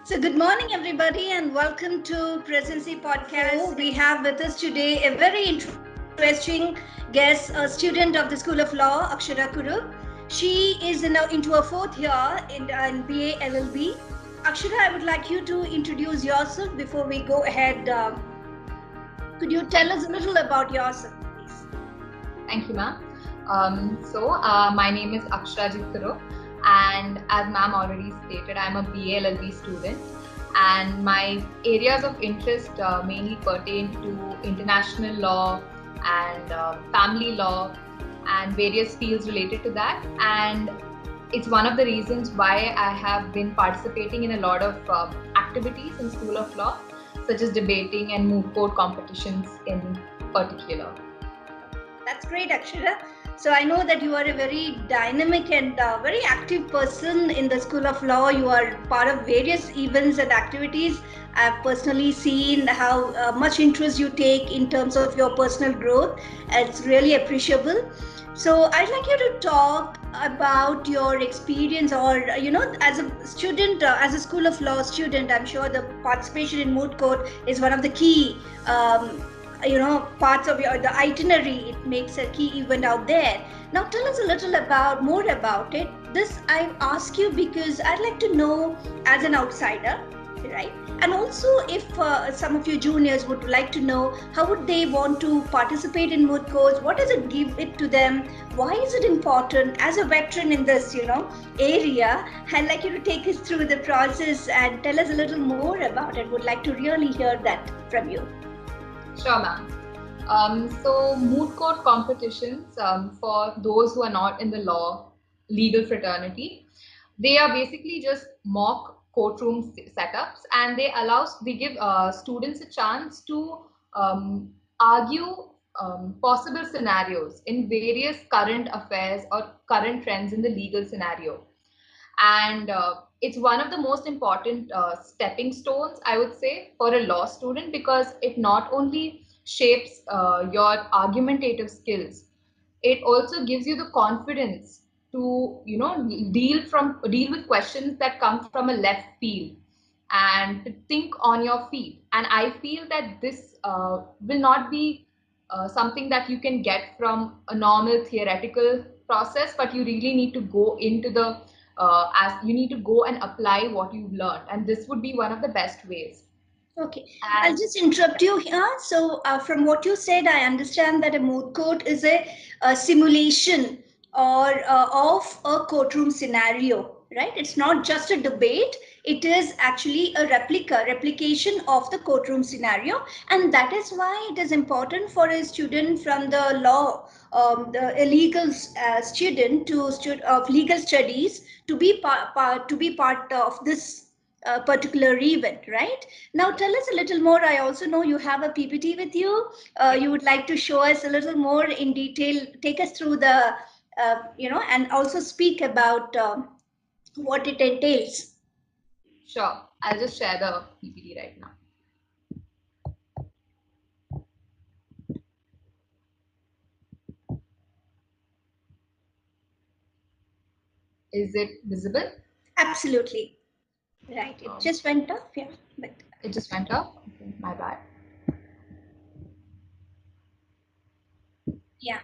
So, good morning, everybody, and welcome to Presidency Podcast. We have with us today a very interesting guest, a student of the School of Law, Akshara Kurup. She is into her fourth year in BA LLB. Akshara, I would like you to introduce yourself before we go ahead. Could you tell us a little about yourself, please? Thank you, ma'am. My name is Aksharajit Kuro, and as ma'am already stated, I'm a BA LLB student, and my areas of interest mainly pertain to international law and family law and various fields related to that. And it's one of the reasons why I have been participating in a lot of activities in School of Law, such as debating and moot court competitions in particular. That's great, Akshara. So I know that you are a very dynamic and very active person in the School of Law. You are part of various events and activities. I've personally seen how much interest you take in terms of your personal growth. It's really appreciable. So I'd like you to talk about your experience, or as a student, as a School of Law student. I'm sure the participation in moot court is one of the key parts of the itinerary. It makes a key event out there. Now tell us a little more about it. This I ask you because I'd like to know as an outsider, right? And also if some of your juniors would like to know, how would they want to participate in moot courts? What does it give it to them? Why is it important? As a veteran in this area, I'd like you to take us through the process and tell us a little more about it. Would like to really hear that from you. Sure, ma'am. So moot court competitions, for those who are not in the legal fraternity, they are basically just mock courtroom setups, and they give students a chance to argue possible scenarios in various current affairs or current trends in the legal scenario. And it's one of the most important stepping stones, I would say, for a law student, because it not only shapes your argumentative skills, it also gives you the confidence to deal with questions that come from a left field and to think on your feet. And I feel that this will not be something that you can get from a normal theoretical process, but you really need to go into the as you need to go and apply what you've learned, and this would be one of the best ways. Okay, I'll just interrupt you here. So, from what you said, I understand that a moot court is a simulation or of a courtroom scenario, right? It's not just a debate. It is actually a replication of the courtroom scenario, and that is why it is important for a student from the law, a legal student of legal studies to be part of this particular event, right? Now, tell us a little more. I also know you have a PPT with you. You would like to show us a little more in detail, take us through the, and also speak about what it entails. Sure, I'll just share the PPT right now. Is it visible? Absolutely. Right. It just went off. Yeah. But it just went off. Okay, my bad. Yeah.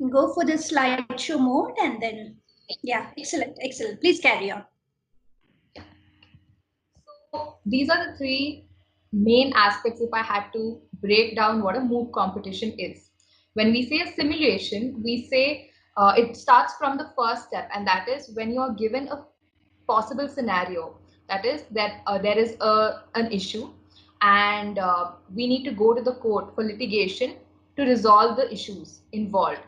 Go for the slideshow mode and then, yeah, excellent. Please carry on. So these are the three main aspects if I had to break down what a moot competition is. When we say a simulation, we say it starts from the first step, and that is when you are given a possible scenario. That is that there is an issue, and we need to go to the court for litigation to resolve the issues involved.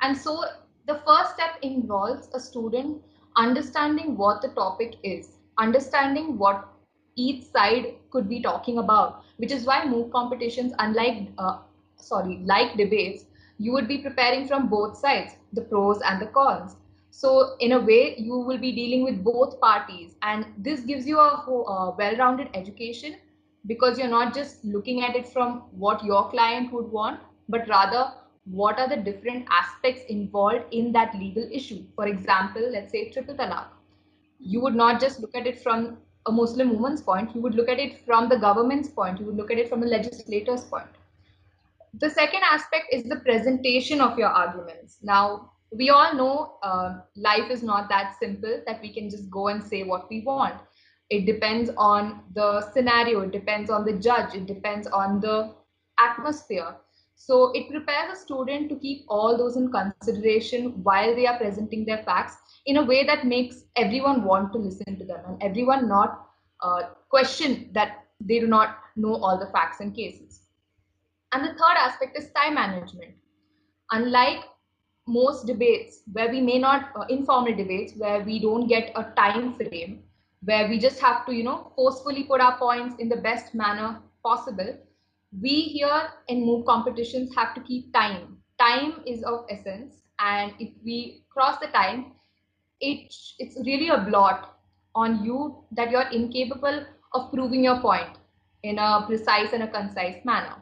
And so the first step involves a student understanding what the topic is, understanding what each side could be talking about, which is why moot competitions, like debates, you would be preparing from both sides, the pros and the cons. So in a way, you will be dealing with both parties, and this gives you a well-rounded education, because you're not just looking at it from what your client would want, but rather what are the different aspects involved in that legal issue. For example, let's say triple talaq. You would not just look at it from a Muslim woman's point, you would look at it from the government's point, you would look at it from the legislator's point. The second aspect is the presentation of your arguments. Now, we all know life is not that simple that we can just go and say what we want. It depends on the scenario, it depends on the judge, it depends on the atmosphere. So it prepares a student to keep all those in consideration while they are presenting their facts in a way that makes everyone want to listen to them and everyone not question that they do not know all the facts and cases. And the third aspect is time management. Unlike most debates where we may not, informal debates where we don't get a time frame, where we just have to, forcefully put our points in the best manner possible, we here in MOOC competitions have to keep time. Time is of essence. And if we cross the time, it's really a blot on you that you're incapable of proving your point in a precise and a concise manner.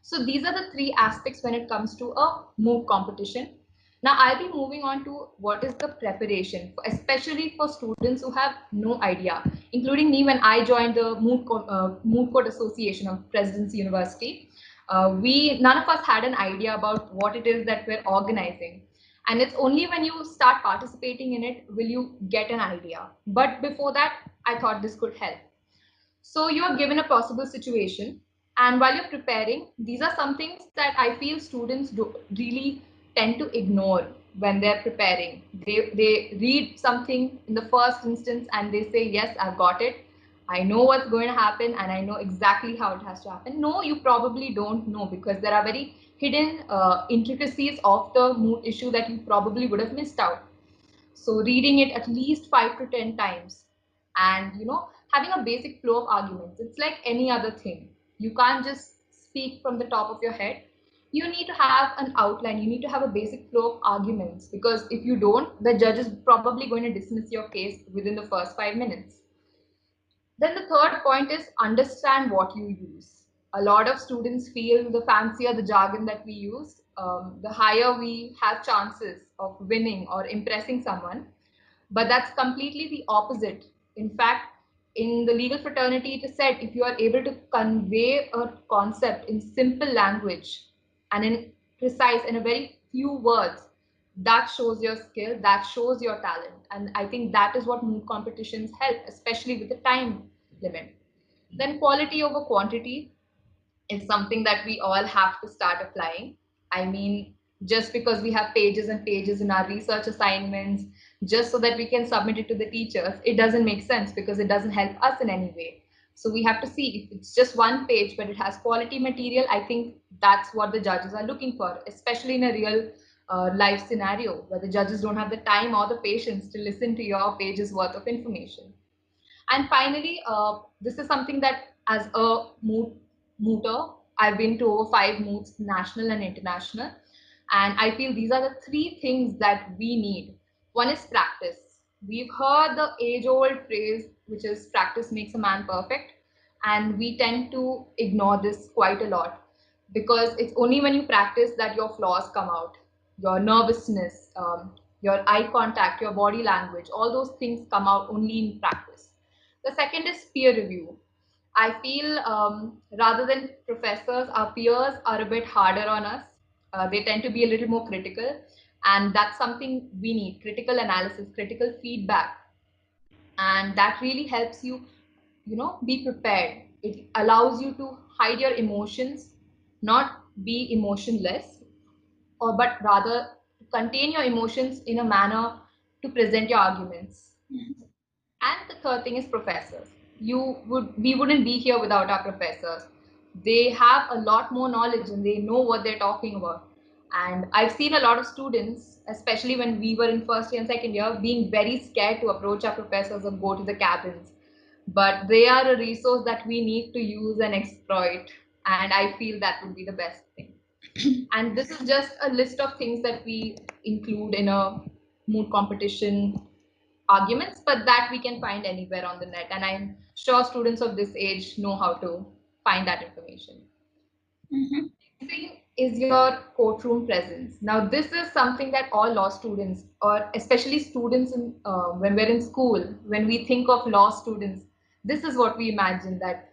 So these are the three aspects when it comes to a MOOC competition. Now I'll be moving on to what is the preparation, especially for students who have no idea, including me when I joined the MOOC Code Association of Presidency University. None of us had an idea about what it is that we're organizing. And it's only when you start participating in it will you get an idea. But before that, I thought this could help. So you are given a possible situation, and while you're preparing, these are some things that I feel students do really tend to ignore when they're preparing. They read something in the first instance and they say, yes, I've got it. I know what's going to happen and I know exactly how it has to happen. No, you probably don't know because there are very hidden intricacies of the mood issue that you probably would have missed out. So reading it at least 5 to 10 times and having a basic flow of arguments. It's like any other thing. You can't just speak from the top of your head. You need to have an outline. You need to have a basic flow of arguments because if you don't, the judge is probably going to dismiss your case within the first 5 minutes. Then the third point is understand what you use. A lot of students feel the fancier the jargon that we use, the higher we have chances of winning or impressing someone. But that's completely the opposite. In fact, in the legal fraternity, it is said if you are able to convey a concept in simple language and in precise, in a very few words, that shows your skill, that shows your talent. And I think that is what MOOC competitions help, especially with the time limit. Then quality over quantity is something that we all have to start applying. I mean, just because we have pages and pages in our research assignments, just so that we can submit it to the teachers, it doesn't make sense because it doesn't help us in any way. So we have to see if it's just one page, but it has quality material. I think that's what the judges are looking for, especially in a real life scenario where the judges don't have the time or the patience to listen to your pages worth of information. And finally, this is something that as a mooter, I've been to over 5 moots, national and international. And I feel these are the three things that we need. One is practice. We've heard the age old phrase, which is practice makes a man perfect. And we tend to ignore this quite a lot because it's only when you practice that your flaws come out, your nervousness, your eye contact, your body language, all those things come out only in practice. The second is peer review. I feel rather than professors, our peers are a bit harder on us. They tend to be a little more critical, and that's something we need: critical analysis, critical feedback, and that really helps you, be prepared. It allows you to hide your emotions, not be emotionless, or but rather contain your emotions in a manner to present your arguments. And the third thing is professors. We wouldn't be here without our professors. They have a lot more knowledge and they know what they're talking about. And I've seen a lot of students, especially when we were in first year and second year, being very scared to approach our professors or go to the cabins. But they are a resource that we need to use and exploit. And I feel that would be the best thing. And this is just a list of things that we include in a mood competition arguments, but that we can find anywhere on the net. And I'm sure students of this age know how to find that information. Next thing is your courtroom presence. Now, this is something that all law students, or especially students when we're in school, when we think of law students, This is what we imagine, that,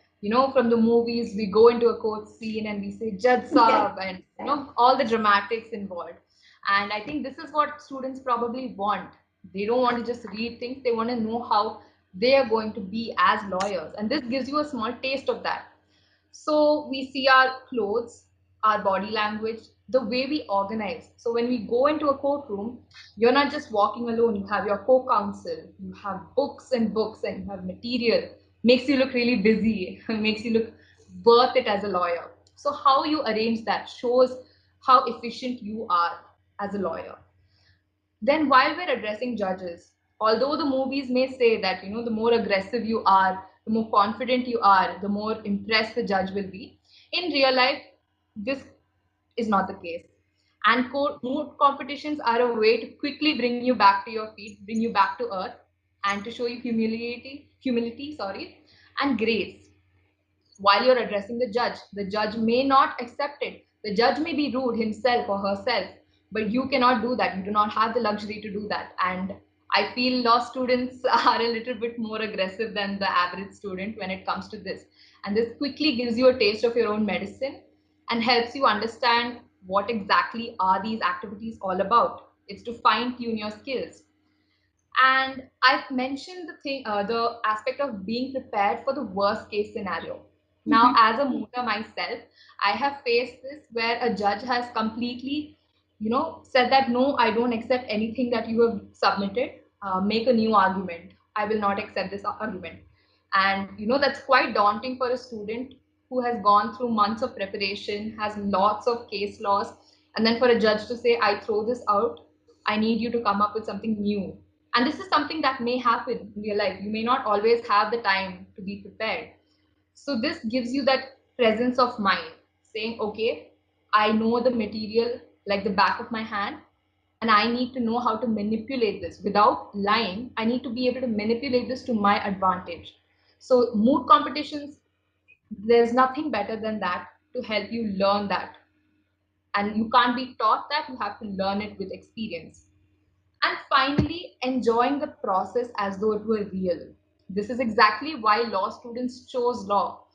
from the movies, we go into a court scene and we say, Judge Saab, and, all the dramatics involved. And I think this is what students probably want. They don't want to just read things, they want to know how they are going to be as lawyers. And this gives you a small taste of that. So we see our clothes, our body language, the way we organize. So when we go into a courtroom, you're not just walking alone. You have your co-counsel, you have books and books, and you have material. Makes you look really busy, makes you look worth it as a lawyer. So how you arrange that shows how efficient you are as a lawyer. Then while we're addressing judges, although the movies may say that, the more aggressive you are, the more confident you are, the more impressed the judge will be, in real life, this is not the case. And mood competitions are a way to quickly bring you back to your feet, bring you back to earth, and to show you humility, and grace. While you're addressing the judge may not accept it. The judge may be rude himself or herself, but you cannot do that. You do not have the luxury to do that. And I feel law students are a little bit more aggressive than the average student when it comes to this. And this quickly gives you a taste of your own medicine and helps you understand what exactly are these activities all about. It's to fine tune your skills. And I've mentioned the aspect of being prepared for the worst case scenario. Now, as a mooter myself, I have faced this where a judge has completely, said that no, I don't accept anything that you have submitted. Make a new argument. I will not accept this argument. And that's quite daunting for a student who has gone through months of preparation, has lots of case laws, and then for a judge to say, I throw this out. I need you to come up with something new. And this is something that may happen in real life. You may not always have the time to be prepared. So this gives you that presence of mind, saying, okay, I know the material like the back of my hand, and I need to know how to manipulate this. Without lying, I need to be able to manipulate this to my advantage. So mood competitions, there's nothing better than that to help you learn that. And you can't be taught that, you have to learn it with experience. And finally, enjoying the process as though it were real. This is exactly why law students chose law.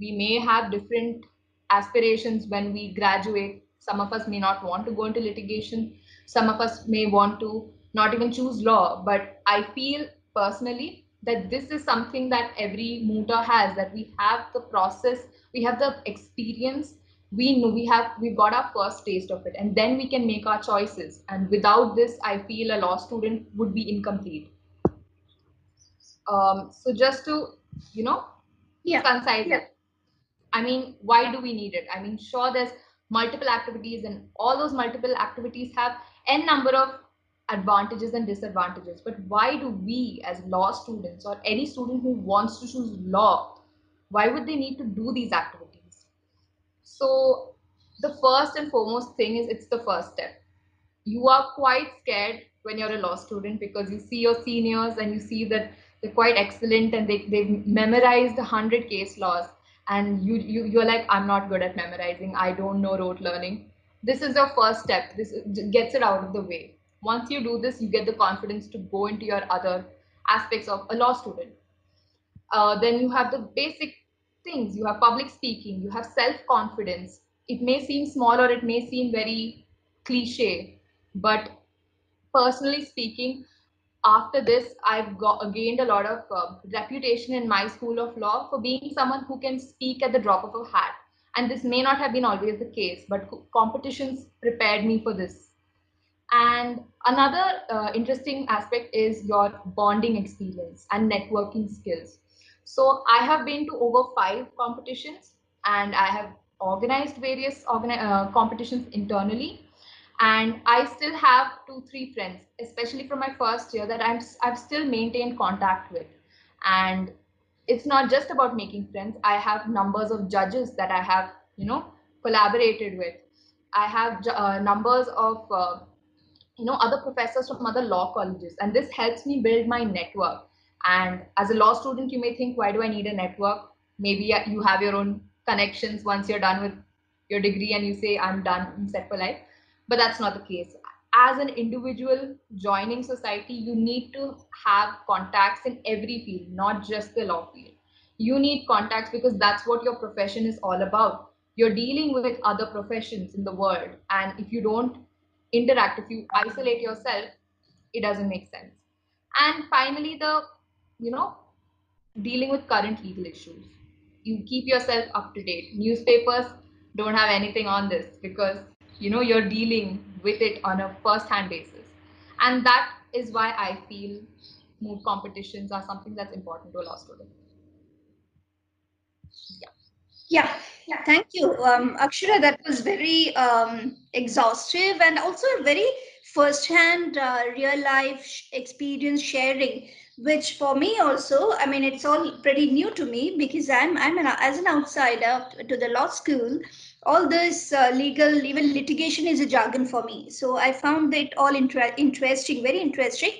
We may have different aspirations when we graduate. Some of us may not want to go into litigation. Some of us may want to not even choose law. But I feel personally that this is something that every mooter has, that we have the process, we have the experience, we know we've got our first taste of it, and then we can make our choices. And without this, I feel a law student would be incomplete. So just to, you know, concise it. I mean, why do we need it? I mean, sure, there's multiple activities, and all those multiple activities have n number of advantages and disadvantages. But why do we, as law students, or any student who wants to choose law, why would they need to do these activities? So, the first and foremost thing is it's the first step. You are quite scared when you're a law student because you see your seniors and you see that they're quite excellent and they've memorized 100 case laws, and you're like, I'm not good at memorizing, I don't know rote learning. This is your first step. This gets it out of the way. Once you do this, you get the confidence to go into your other aspects of a law student. Then you have the basic things. You have public speaking, you have self-confidence. It may seem small or it may seem very cliche, but personally speaking, after this, gained a lot of reputation in my school of law for being someone who can speak at the drop of a hat. And this may not have been always the case, but competitions prepared me for this. And another interesting aspect is your bonding experience and networking skills. So I have been to over 5 competitions, and I have organized various competitions internally. And I still have 2, 3 friends, especially from my first year, that I've still maintained contact with. And it's not just about making friends. I have numbers of judges that I have, collaborated with. I have numbers of other professors from other law colleges, and this helps me build my network. And as a law student, you may think, why do I need a network? Maybe you have your own connections once you're done with your degree and you say, I'm done, I'm set for life. But that's not the case. as an individual joining society, you need to have contacts in every field, not just the law field. You need contacts because that's what your profession is all about. You're dealing with other professions in the world, and if you don't interact, if you isolate yourself, it doesn't make sense. And finally, the you know dealing with current legal issues. You keep yourself up to date. Newspapers don't have anything on this because you're dealing with it on a first-hand basis. And that is why I feel moot competitions are something that's important to a law student. Yeah. Yeah, thank you, Akshara. That was very exhaustive and also a very first-hand, real-life experience sharing. Which for me also, I mean, it's all pretty new to me because as an outsider to the law school. All this legal, even litigation is a jargon for me. So I found it all interesting, very interesting,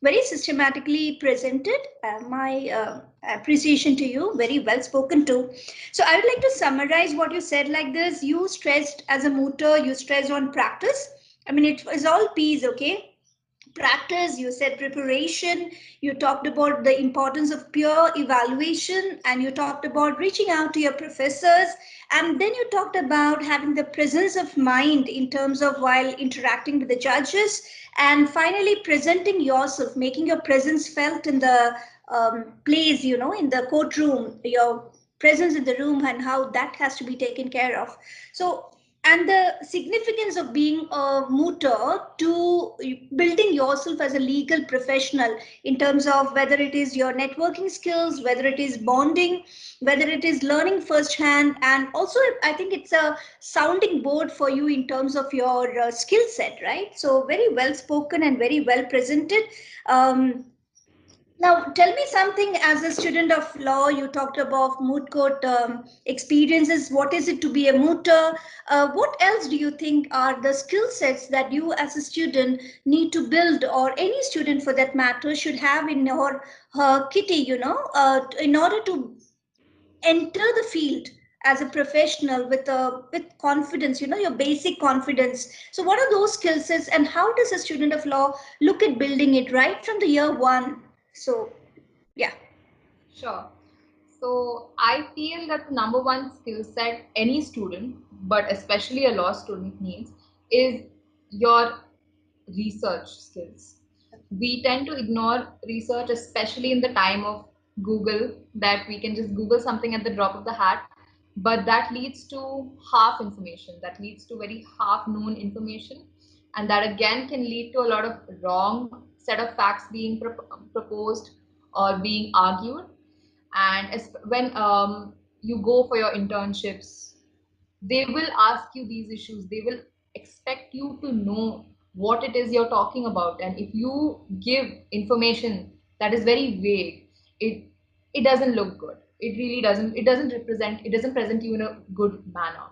very systematically presented. My appreciation to you, very well spoken to. So I would like to summarize what you said like this. You stressed as a mooter, you stressed on practice. I mean, it was all P's, okay? Practice, you said preparation, you talked about the importance of peer evaluation, and you talked about reaching out to your professors, and then you talked about having the presence of mind in terms of while interacting with the judges, and finally presenting yourself, making your presence felt in the place, in the courtroom, your presence in the room, and how that has to be taken care of. So, and the significance of being a mooter to building yourself as a legal professional in terms of whether it is your networking skills, whether it is bonding, whether it is learning firsthand, and also I think it's a sounding board for you in terms of your skill set, right? So very well spoken and very well presented. Now, tell me something as a student of law. You talked about moot court experiences. What is it to be a mooter? What else do you think are the skill sets that you as a student need to build, or any student for that matter should have in your kitty, in order to enter the field as a professional with confidence, your basic confidence. So what are those skill sets, and how does a student of law look at building it right from the year one? So yeah. Sure. So I feel that the number one skill set any student, but especially a law student, needs is your research skills. We tend to ignore research, especially in the time of Google, that we can just Google something at the drop of the hat, but that leads to half information, that leads to very half known information, and that again can lead to a lot of wrong set of facts being proposed or being argued. And when you go for your internships, they will ask you these issues, they will expect you to know what it is you're talking about, and if you give information that is very vague, it doesn't look good. It really doesn't. It doesn't present you in a good manner.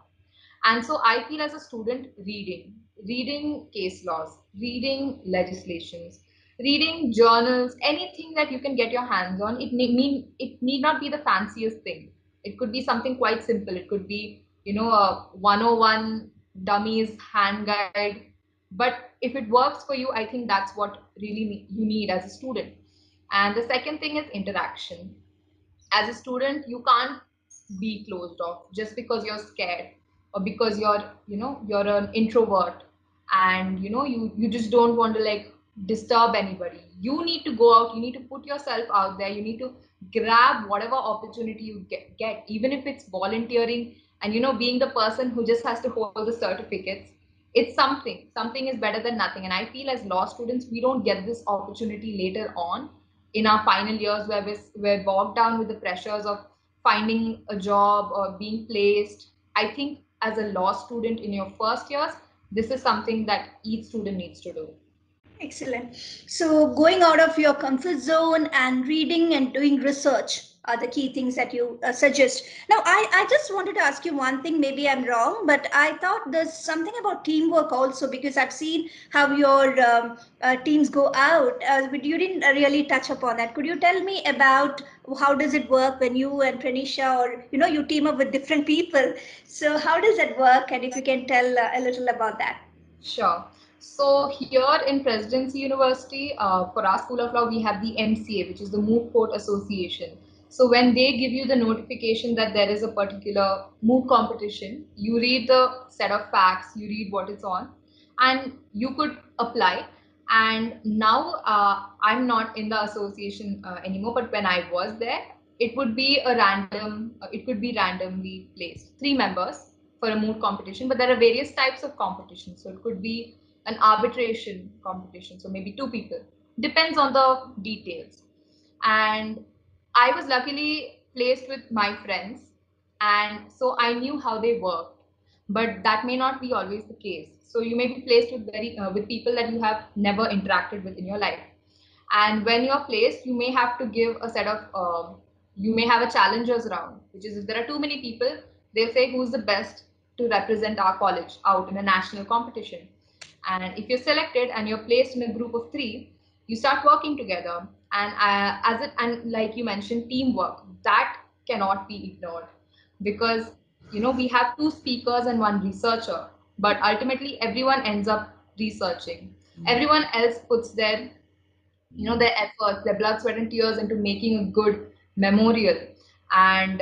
And so I feel as a student, reading case laws, reading legislations, reading journals, anything that you can get your hands on, it need not be the fanciest thing. It could be something quite simple. It could be, a 101 dummies hand guide. But if it works for you, I think that's what really you need as a student. And the second thing is interaction. As a student, you can't be closed off just because you're scared, or because you're an introvert, and you just don't want to like disturb anybody. You need to go out, you need to put yourself out there, you need to grab whatever opportunity you get, even if it's volunteering, and being the person who just has to hold the certificates. It's something is better than nothing. And I feel as law students, we don't get this opportunity later on in our final years, where we're bogged down with the pressures of finding a job or being placed. I think as a law student in your first years, this is something that each student needs to do. Excellent. So, going out of your comfort zone and reading and doing research are the key things that you suggest. Now, I just wanted to ask you one thing. Maybe I'm wrong, but I thought there's something about teamwork also, because I've seen how your teams go out, but you didn't really touch upon that. Could you tell me about how does it work when you and Pranisha, or you team up with different people? So, how does that work? And if you can tell a little about that. Sure. So here in Presidency University, for our School of Law, we have the MCA, which is the Moot Court Association. So when they give you the notification that there is a particular moot competition, you read the set of facts, you read what it's on, and you could apply. And now I'm not in the association anymore, but when I was there, it would be a random, it could be randomly placed. 3 members for a moot competition, but there are various types of competitions. So it could be an arbitration competition, so maybe 2 people, depends on the details. And I was luckily placed with my friends, and so I knew how they worked, but that may not be always the case. So you may be placed with with people that you have never interacted with in your life, and when you're placed, you may have to give a set of you may have a challengers round, which is if there are too many people, they'll say who's the best to represent our college out in a national competition. And if you're selected and you're placed in a group of 3, you start working together. And and like you mentioned, teamwork, that cannot be ignored, because we have 2 speakers and 1 researcher, but ultimately everyone ends up researching. Everyone else puts their their efforts, their blood, sweat, and tears into making a good memorial. And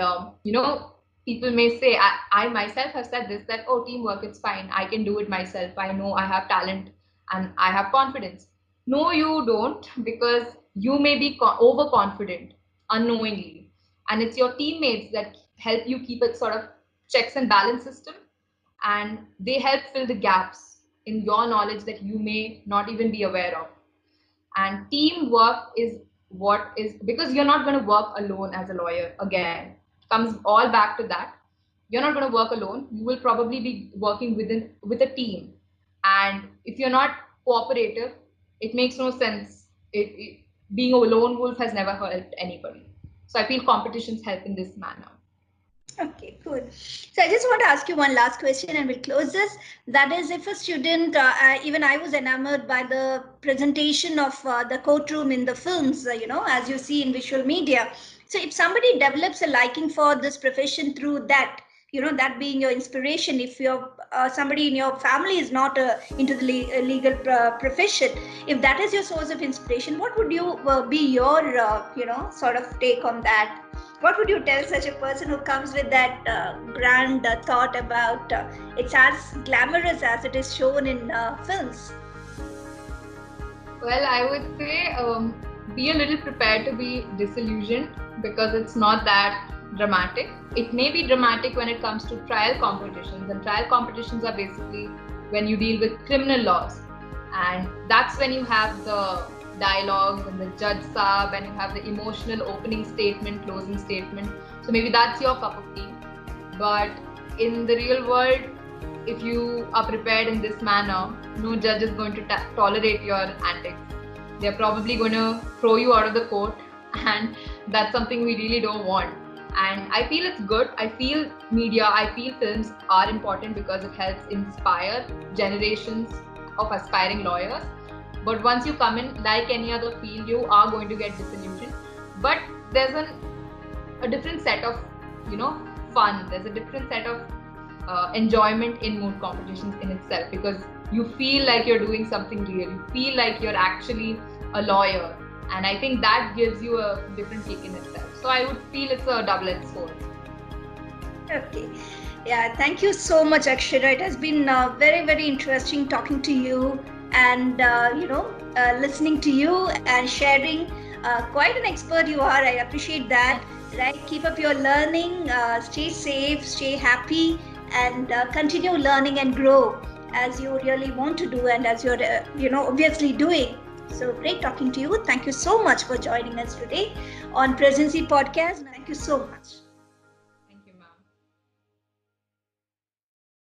people may say, I myself have said this, that oh, teamwork, it's fine, I can do it myself, I know I have talent and I have confidence. No, you don't, because you may be overconfident unknowingly, and it's your teammates that help you keep a sort of checks and balance system, and they help fill the gaps in your knowledge that you may not even be aware of. And teamwork is what is, because you're not going to work alone as a lawyer. Again, comes all back to that. You're not going to work alone. You will probably be working with a team, and if you're not cooperative, it makes no sense. Being a lone wolf has never helped anybody. So I feel competitions help in this manner. Okay, good. So I just want to ask you one last question and we'll close this. That is, if a student, even I was enamored by the presentation of the courtroom in the films, as you see in visual media. So if somebody develops a liking for this profession through that, that being your inspiration, if you're somebody in your family is not into the legal profession, if that is your source of inspiration, what would you be your, sort of take on that? What would you tell such a person who comes with that grand thought about it's as glamorous as it is shown in films? Well, I would say be a little prepared to be disillusioned, because it's not that dramatic. It may be dramatic when it comes to trial competitions, and trial competitions are basically when you deal with criminal laws, and that's when you have the dialogues and the judge sab, and you have the emotional opening statement, closing statement. So maybe that's your cup of tea. But in the real world, if you are prepared in this manner, no judge is going to tolerate your antics. They're probably going to throw you out of the court, and that's something we really don't want. And I feel it's good. I feel media, I feel films are important because it helps inspire generations of aspiring lawyers. But once you come in, like any other field, you are going to get disillusioned. But there's a different set of, fun. There's a different set of enjoyment in moot competitions in itself, because you feel like you're doing something real. You feel like you're actually a lawyer. And I think that gives you a different kick in itself. So I would feel it's a double-edged sword. Okay. Yeah, thank you so much, Akshara. It has been very, very interesting talking to you and listening to you and sharing. Quite an expert you are. I appreciate that. Right, keep up your learning. Stay safe, stay happy, and continue learning and grow as you really want to do, and as you're obviously doing. So great talking to you. Thank you so much for joining us today on Presidency Podcast. Thank you so much.